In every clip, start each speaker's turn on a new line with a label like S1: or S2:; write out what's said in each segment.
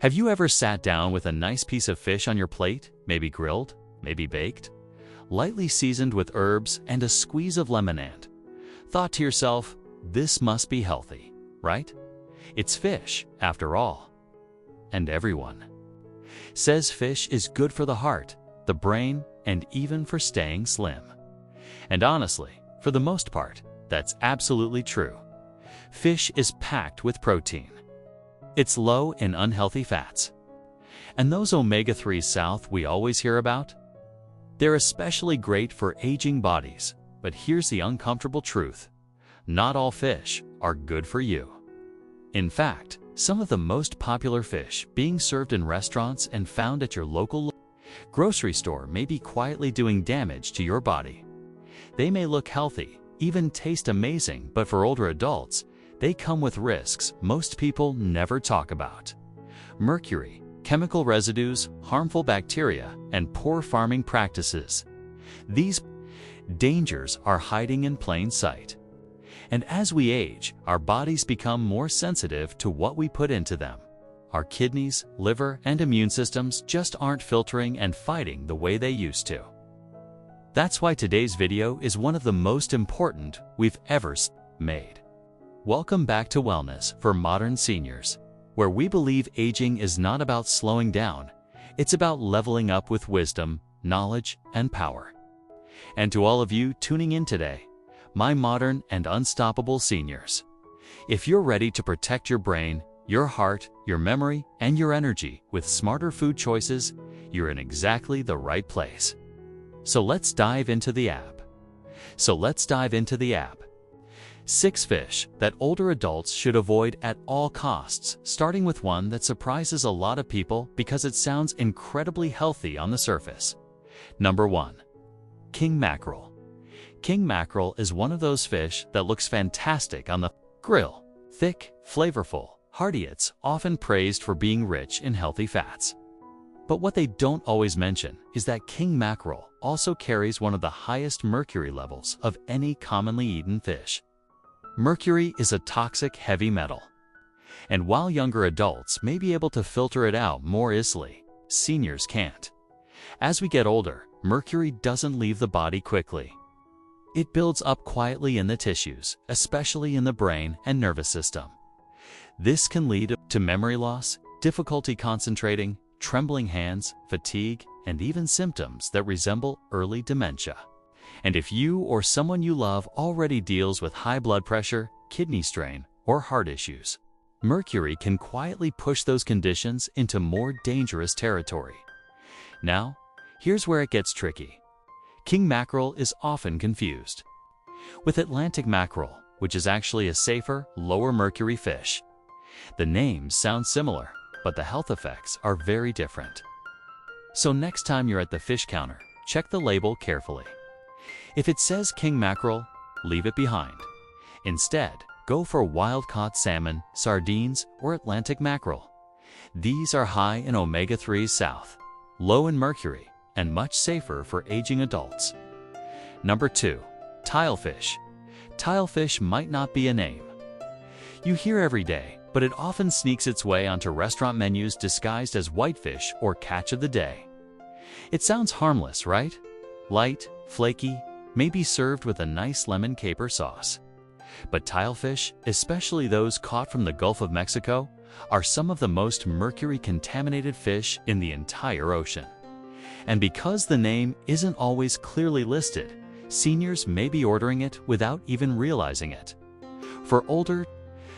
S1: Have you ever sat down with a nice piece of fish on your plate, maybe grilled, maybe baked, lightly seasoned with herbs and a squeeze of lemonade? Thought to yourself, this must be healthy, right? It's fish, after all. And everyone says fish is good for the heart, the brain, and even for staying slim. And honestly, for the most part, that's absolutely true. Fish is packed with protein. It's low in unhealthy fats. And those omega-3s South we always hear about? They're especially great for aging bodies, but here's the uncomfortable truth. Not all fish are good for you. In fact, some of the most popular fish being served in restaurants and found at your local grocery store may be quietly doing damage to your body. They may look healthy, even taste amazing, but for older adults, they come with risks most people never talk about. Mercury, chemical residues, harmful bacteria, and poor farming practices. These dangers are hiding in plain sight. And as we age, our bodies become more sensitive to what we put into them. Our kidneys, liver, and immune systems just aren't filtering and fighting the way they used to. That's why today's video is one of the most important we've ever made. Welcome back to Wellness for Modern Seniors, where we believe aging is not about slowing down, it's about leveling up with wisdom, knowledge, and power. And to all of you tuning in today, my modern and unstoppable seniors, if you're ready to protect your brain, your heart, your memory, and your energy with smarter food choices, you're in exactly the right place. So let's dive into the app. 6 fish that older adults should avoid at all costs, starting with one that surprises a lot of people because it sounds incredibly healthy on the surface. Number 1. King mackerel. King mackerel is one of those fish that looks fantastic on the grill. Thick, flavorful, hearty. It's often praised for being rich in healthy fats. But what they don't always mention is that king mackerel also carries one of the highest mercury levels of any commonly eaten fish. Mercury is a toxic heavy metal. And while younger adults may be able to filter it out more easily, seniors can't. As we get older, mercury doesn't leave the body quickly. It builds up quietly in the tissues, especially in the brain and nervous system. This can lead to memory loss, difficulty concentrating, trembling hands, fatigue, and even symptoms that resemble early dementia. And if you or someone you love already deals with high blood pressure, kidney strain, or heart issues, mercury can quietly push those conditions into more dangerous territory. Now, here's where it gets tricky. King mackerel is often confused with Atlantic mackerel, which is actually a safer, lower mercury fish. The names sound similar, but the health effects are very different. So next time you're at the fish counter, check the label carefully. If it says king mackerel, leave it behind. Instead, go for wild-caught salmon, sardines, or Atlantic mackerel. These are high in omega-3s South, low in mercury, and much safer for aging adults. Number 2. Tilefish. Tilefish might not be a name you hear every day, but it often sneaks its way onto restaurant menus disguised as whitefish or catch of the day. It sounds harmless, right? Light, flaky, maybe served with a nice lemon caper sauce. But tilefish, especially those caught from the Gulf of Mexico, are some of the most mercury-contaminated fish in the entire ocean. And because the name isn't always clearly listed, seniors may be ordering it without even realizing it. For older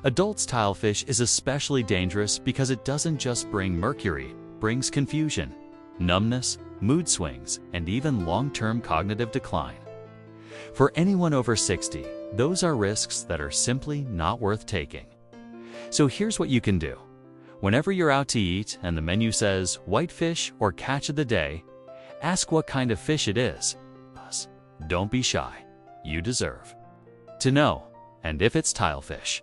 S1: adults, tilefish is especially dangerous because it doesn't just bring mercury, it brings confusion, numbness, mood swings, and even long-term cognitive decline. For anyone over 60, those are risks that are simply not worth taking. So here's what you can do. Whenever you're out to eat and the menu says whitefish or catch of the day, ask what kind of fish it is. Don't be shy. You deserve to know. And if it's tilefish,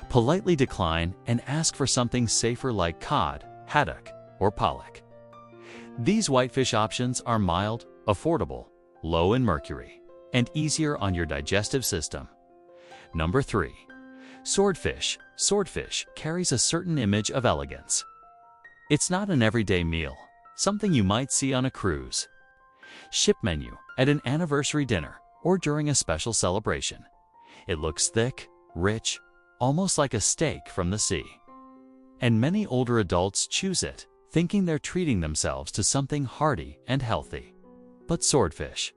S1: politely decline and ask for something safer like cod, haddock, or pollock. These whitefish options are mild, affordable, low in mercury, and easier on your digestive system. Number 3. Swordfish. Swordfish carries a certain image of elegance. It's not an everyday meal, something you might see on a cruise ship menu, at an anniversary dinner, or during a special celebration. It looks thick, rich, almost like a steak from the sea. And many older adults choose it, thinking they're treating themselves to something hearty and healthy. But swordfish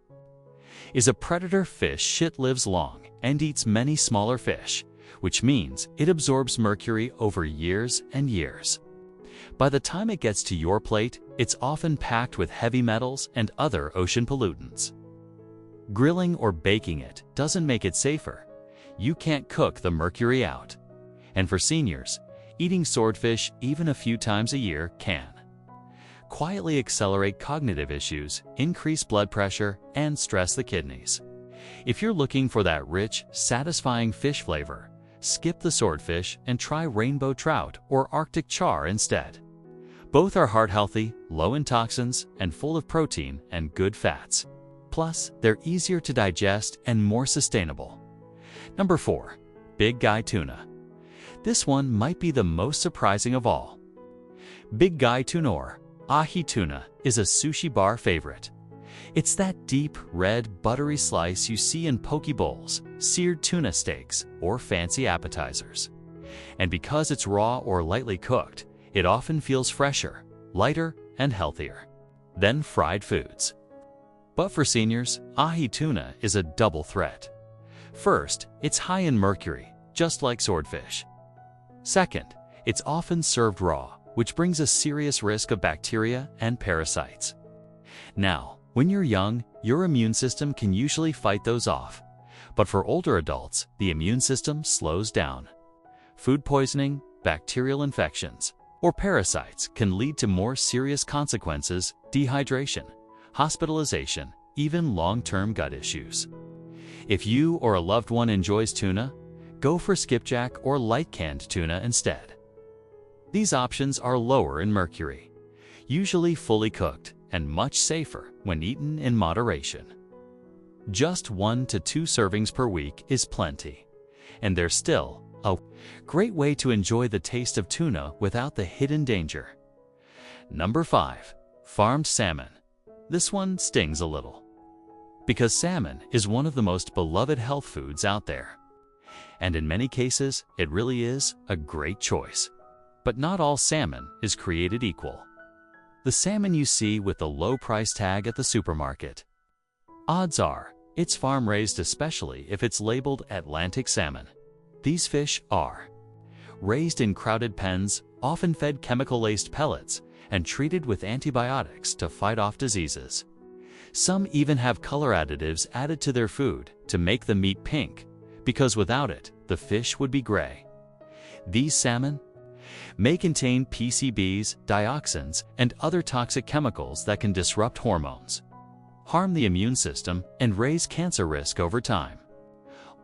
S1: is a predator fish. It lives long and eats many smaller fish, which means it absorbs mercury over years and years. By the time it gets to your plate, it's often packed with heavy metals and other ocean pollutants. Grilling or baking it doesn't make it safer. You can't cook the mercury out. And for seniors, eating swordfish even a few times a year can quietly accelerate cognitive issues, increase blood pressure, and stress the kidneys. If you're looking for that rich, satisfying fish flavor, skip the swordfish and try rainbow trout or Arctic char instead. Both are heart-healthy, low in toxins, and full of protein and good fats. Plus, they're easier to digest and more sustainable. Number 4. Big Guy Tuna. This one might be the most surprising of all. Big Guy Tuna, or ahi tuna, is a sushi bar favorite. It's that deep, red, buttery slice you see in poke bowls, seared tuna steaks, or fancy appetizers. And because it's raw or lightly cooked, it often feels fresher, lighter, and healthier than fried foods. But for seniors, ahi tuna is a double threat. First, it's high in mercury, just like swordfish. Second, it's often served raw, which brings a serious risk of bacteria and parasites. Now, when you're young, your immune system can usually fight those off. But for older adults, the immune system slows down. Food poisoning, bacterial infections, or parasites can lead to more serious consequences: dehydration, hospitalization, even long-term gut issues. If you or a loved one enjoys tuna, go for skipjack or light-canned tuna instead. These options are lower in mercury, usually fully cooked, and much safer when eaten in moderation. Just 1 to 2 servings per week is plenty, and they're still a great way to enjoy the taste of tuna without the hidden danger. Number 5. Farmed salmon. This one stings a little, because salmon is one of the most beloved health foods out there. And in many cases, it really is a great choice. But not all salmon is created equal. The salmon you see with the low price tag at the supermarket, odds are it's farm-raised, especially if it's labeled Atlantic salmon. These fish are raised in crowded pens, often fed chemical-laced pellets, and treated with antibiotics to fight off diseases. Some even have color additives added to their food to make the meat pink, because without it, the fish would be gray. These salmon may contain PCBs, dioxins, and other toxic chemicals that can disrupt hormones, harm the immune system, and raise cancer risk over time.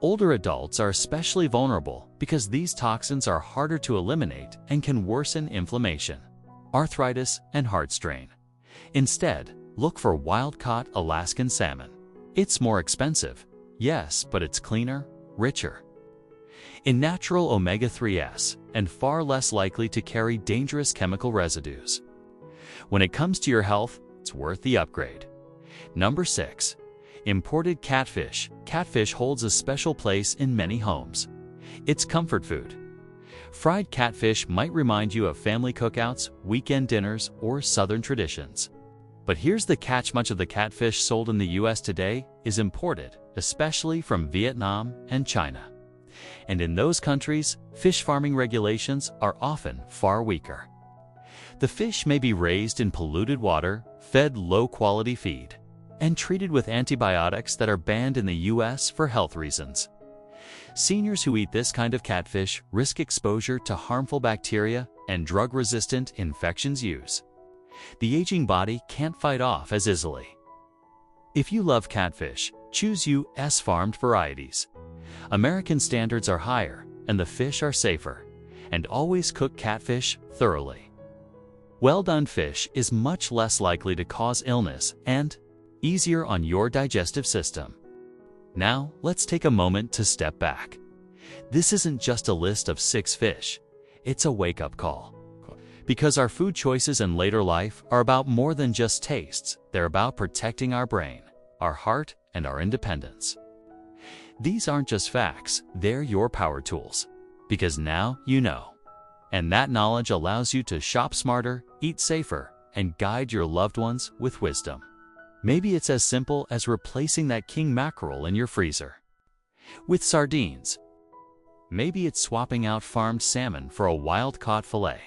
S1: Older adults are especially vulnerable because these toxins are harder to eliminate and can worsen inflammation, arthritis, and heart strain. Instead, look for wild-caught Alaskan salmon. It's more expensive, yes, but it's cleaner, richer in natural omega-3s, and far less likely to carry dangerous chemical residues. When it comes to your health, it's worth the upgrade. Number 6. Imported catfish. Catfish holds a special place in many homes. It's comfort food. Fried catfish might remind you of family cookouts, weekend dinners, or Southern traditions. But here's the catch: much of the catfish sold in the US today is imported, especially from Vietnam and China. And in those countries, fish farming regulations are often far weaker. The fish may be raised in polluted water, fed low-quality feed, and treated with antibiotics that are banned in the US for health reasons. Seniors who eat this kind of catfish risk exposure to harmful bacteria and drug-resistant infections. The aging body can't fight off as easily. If you love catfish, choose US farmed varieties. American standards are higher, and the fish are safer. And always cook catfish thoroughly. Well-done fish is much less likely to cause illness and easier on your digestive system. Now, let's take a moment to step back. This isn't just a list of 6 fish. It's a wake-up call. Because our food choices in later life are about more than just tastes. They're about protecting our brain, our heart, and our independence. These aren't just facts, they're your power tools. Because now you know. And that knowledge allows you to shop smarter, eat safer, and guide your loved ones with wisdom. Maybe it's as simple as replacing that king mackerel in your freezer with sardines. Maybe it's swapping out farmed salmon for a wild-caught fillet.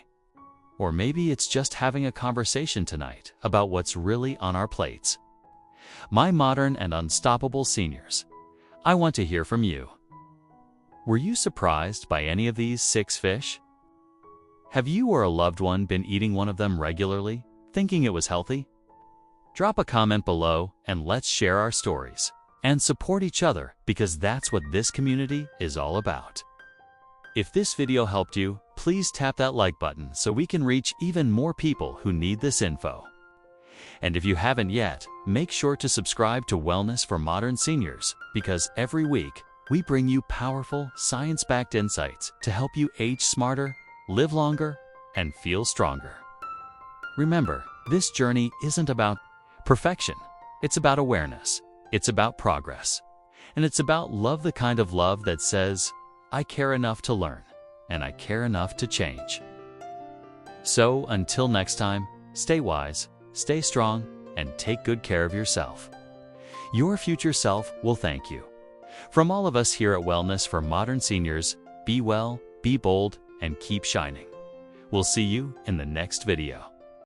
S1: Or maybe it's just having a conversation tonight about what's really on our plates. My modern and unstoppable seniors, I want to hear from you. Were you surprised by any of these 6 fish? Have you or a loved one been eating one of them regularly, thinking it was healthy? Drop a comment below and let's share our stories and support each other, because that's what this community is all about. If this video helped you, please tap that like button so we can reach even more people who need this info. And if you haven't yet, make sure to subscribe to Wellness for Modern Seniors, because every week we bring you powerful, science-backed insights to help you age smarter, live longer, and feel stronger. Remember, this journey isn't about perfection. It's about awareness. It's about progress. And it's about love, the kind of love that says, I care enough to learn, and I care enough to change. So, until next time, stay wise, stay strong, and take good care of yourself. Your future self will thank you. From all of us here at Wellness for Modern Seniors, be well, be bold, and keep shining. We'll see you in the next video.